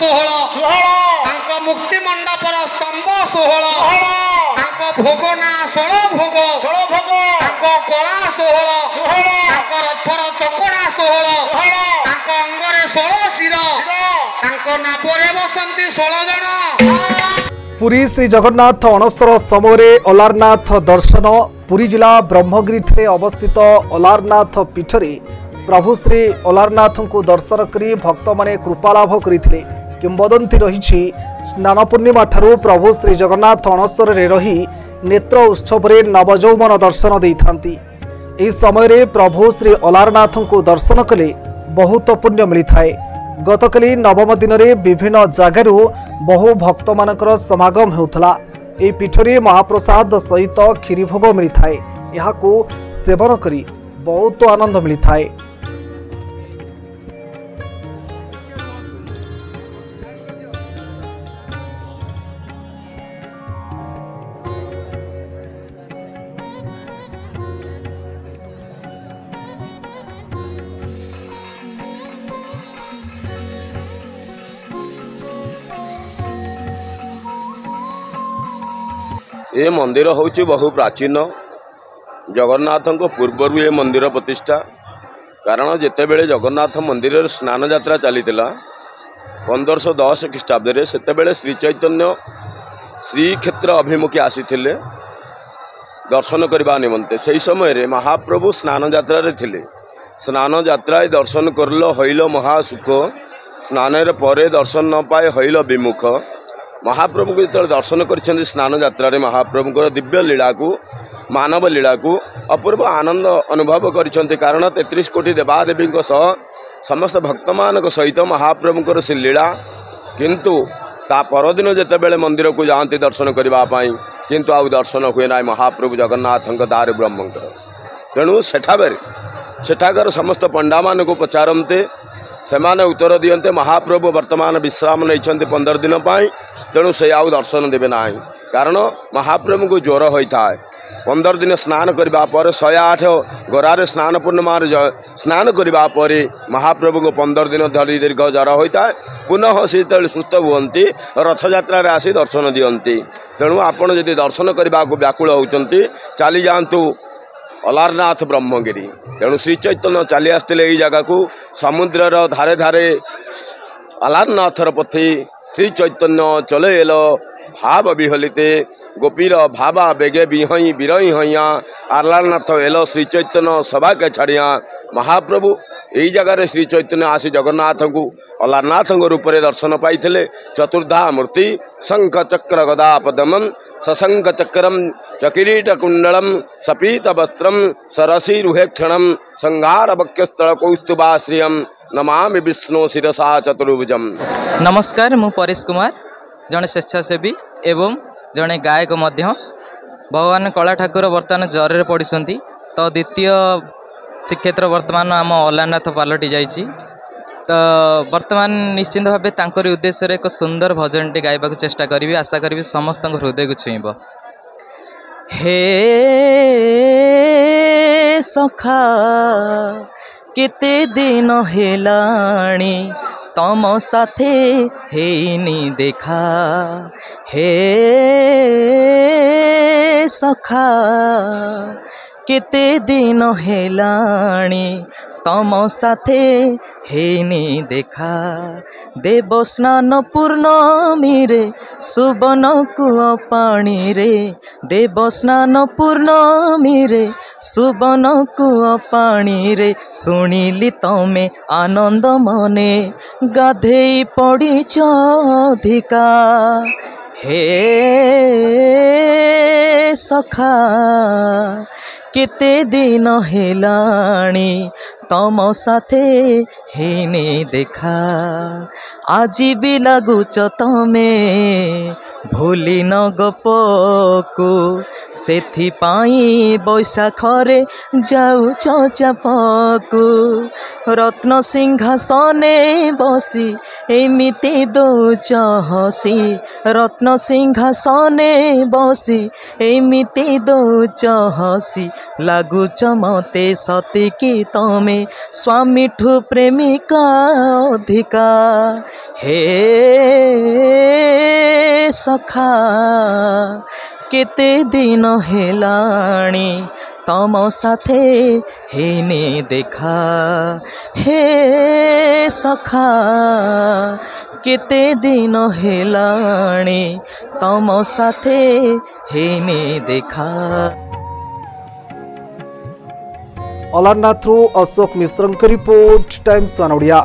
ଷୋହଳ ତାଙ୍କ ମୁକ୍ତି ମଣ୍ଡପର ସ୍ତମ୍ଭ ଷୋହଳ ତାଙ୍କ ଭୋଗ ନାଁ ଷୋଳ ଭୋଗ ତାଙ୍କ କଳା ଷୋହଳ ତାଙ୍କ ରଥର ଚକଡ଼ା ଷୋହଳ ତାଙ୍କ ଅଙ୍ଗରେ 16 ଶିର ତାଙ୍କ ନାଭରେ ବସନ୍ତି 16 ଜଣ। पुरी श्री जगन्नाथ अणसर समय अलारनाथ दर्शन पुरी जिला ब्रह्मगिरी अवस्थित अलारनाथ पीठरे प्रभु श्री अलारनाथ को दर्शन करी भक्त माने कृपालाभ करते। किंवदंती रही स्नान पूर्णिमा ठारू प्रभु श्री जगन्नाथ अणसर रही नेत्र उत्सव नवजौवन दर्शन देती। इस समय प्रभु श्री अलारनाथ को दर्शन कले बहुत पुण्य मिलता है। गतकाली नवम दिन में विभिन्न जगार बहु भक्त मानकर समागम होता। ए पीठरे महाप्रसाद सहित खीरी भोग मिलता है। यहाँ सेवन करी बहुत आनंद मिलता है। ए मंदिर होची बहु प्राचीन जगन्नाथ पूर्वर ये मंदिर प्रतिष्ठा कारण जिते बेले जगन्नाथ मंदिर स्नान यात्रा चली 1510 ख्रीष्टाब्द से श्री चैतन्य श्रीक्षेत्र अभिमुखी आसी दर्शन करने निमंते से समय महाप्रभु स्नान यात्रा थे। स्नान यात्रा दर्शन करल हईल महासुख स्नान पर दर्शन न पाए हईल विमुख महाप्रभु को जो दर्शन कर स्नान यात्रा महाप्रभु दिव्य लीला को मानव लीला को अपूर्व आनंद अनुभव कर कारण 33 कोटी देवादेवी सह समस्त भक्त मान सहित महाप्रभुकर से लीला किंतु ता परदिन जितेबाला मंदिर को जाती दर्शन करने किंतु आउ दर्शन हुए ना महाप्रभु जगन्नाथ दार ब्रह्मंकर तेणु सेठाकर समस्त पंडा मान को पचारते से उत्तर दियंते महाप्रभु वर्तमान विश्राम नहीं 15 दिन तेणु से आउ दर्शन देवे ना कारण महाप्रभु को ज्वर होता है। 15 दिन स्नान करने पर 108 गरारे स्नान पूर्णिमा स्नान करने पर महाप्रभु को 15 दिन धरी दीर्घ ज्वर होता है। पुनः से सुस्थ हुंती रथ यात्रा आसी दर्शन दियंती। तेणु आपड़ जदि दर्शन करने को व्याकुल होती चली जातु अलारनाथ ब्रह्मगिरी। तेणु श्री चैतन्य चली आसते यही जगह को समुद्रर धारे धारे अलारनाथर पथी श्री चैतन्य चलेल भाव विहलिते गोपीर भावा बेगे बिहई बिरई हइया अलारनाथ एल श्री चैतन्य सभा के छाड़िया महाप्रभु यही जगह श्री चैतन्य आसी जगन्नाथ को अलारनाथ रूप में दर्शन पाई चतुर्धा मूर्ति शंख चक्र गदा पदमं सशंख चक्रम चकिरीट कुंडलम सपीत वस्त्रम सरसी रुहेक्षणम संहार वक्यस्थल कौस्तुभाश्रियम नमामि विष्णु शिरसा चतुर्भुजम। नमस्कार मु परेश कुमार जड़े स्वेच्छासेवी एवं जड़े गायक भगवान कला ठाकुर बर्तमान ज्वर पड़ती तो द्वितीय श्रीक्षेत्र बर्तमान आम अलारनाथ पलटि जाइए तो बर्तमान निश्चिंत भाव तांकर उद्देश्य एक सुंदर भजन टी गायबा चेष्टा करी आशा करी समस्त हृदय को छुईब। हे सखा केते दिन हेलाणी तम साथे हेनी देखा हे सखा केते दिन हेलाणी तम साथे हेनी देखा देवस्नान पूर्णमी रे सुबन कुआ पानी रे देवस्नान पूर्णमी रे सुबन कुआ पानी रे शुणिली तमे आनंद मने गाधेई पड़ीच अधिका हे सखा केते दिन हेलाणी तम साथे हेने देखा आजी भी लगुच तमे भूली न गपकु सेथि पाई बैशाखरे जाउछ चापकु रत्न सिंहासने बसी एमिति दौच हसी रत्न सिंहासने बसी एमिति दौच हसी लगुच मते सती की तमे स्वामी ठू प्रेमिका अधिका हे सखा केते दिन हेलाणी तम साथे हेने देखा हे सखा केते दिन हेलाणी तम साथे हेने देखा। Alarnath Ashok Mishra report times one Odia.